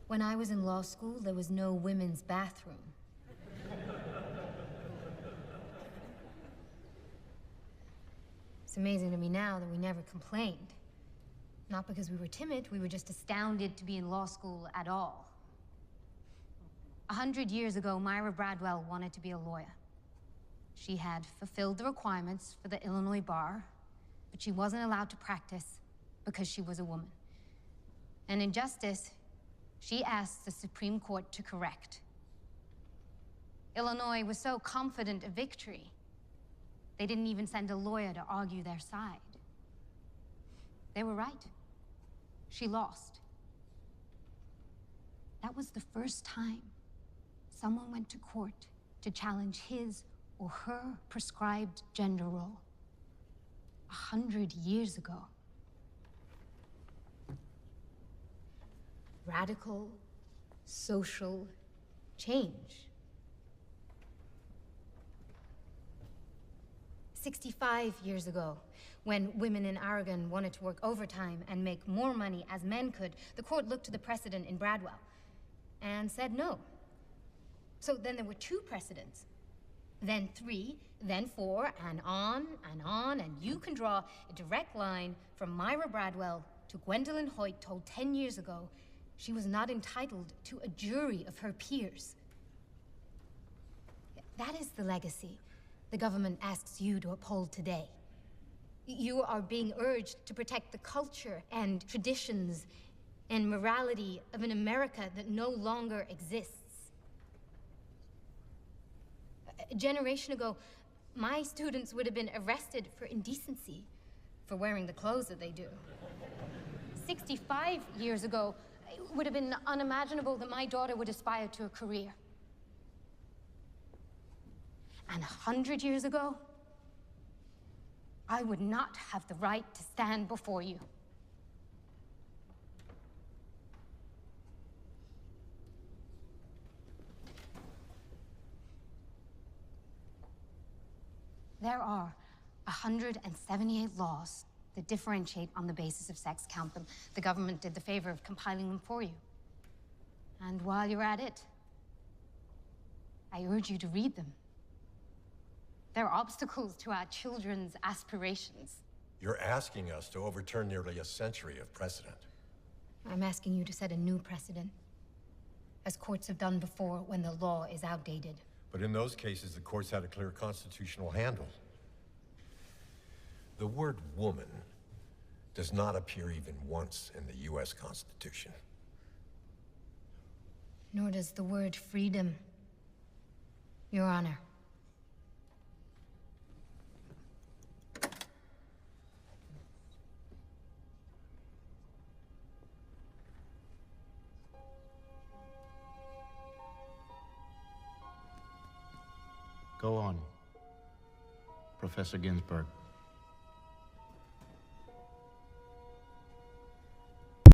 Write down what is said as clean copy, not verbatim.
When I was in law school, there was no women's bathroom. It's amazing to me now that we never complained. Not because we were timid, we were just astounded to be in law school at all. 100 years ago, Myra Bradwell wanted to be a lawyer. She had fulfilled the requirements for the Illinois bar, but she wasn't allowed to practice because she was a woman. And in justice, she asked the Supreme Court to correct. Illinois was so confident of victory, they didn't even send a lawyer to argue their side. They were right. She lost. That was the first time someone went to court to challenge his or her prescribed gender role. 100 years ago. Radical social change. 65 years ago, when women in Oregon wanted to work overtime and make more money as men could, the court looked to the precedent in Bradwell and said no. So then there were 2 precedents, then 3, then 4, and on, and you can draw a direct line from Myra Bradwell to Gwendolyn Hoyt, told 10 years ago she was not entitled to a jury of her peers. That is the legacy the government asks you to uphold today. You are being urged to protect the culture and traditions and morality of an America that no longer exists. A generation ago, my students would have been arrested for indecency, for wearing the clothes that they do. 65 years ago, it would have been unimaginable that my daughter would aspire to a career. And 100 years ago, I would not have the right to stand before you. There are 178 laws that differentiate on the basis of sex. Count them. The government did the favor of compiling them for you. And while you're at it, I urge you to read them. They're obstacles to our children's aspirations. You're asking us to overturn nearly a century of precedent. I'm asking you to set a new precedent, as courts have done before when the law is outdated. But in those cases, the courts had a clear constitutional handle. The word woman does not appear even once in the U.S. Constitution. Nor does the word freedom, Your Honor. Go on, Professor Ginsburg.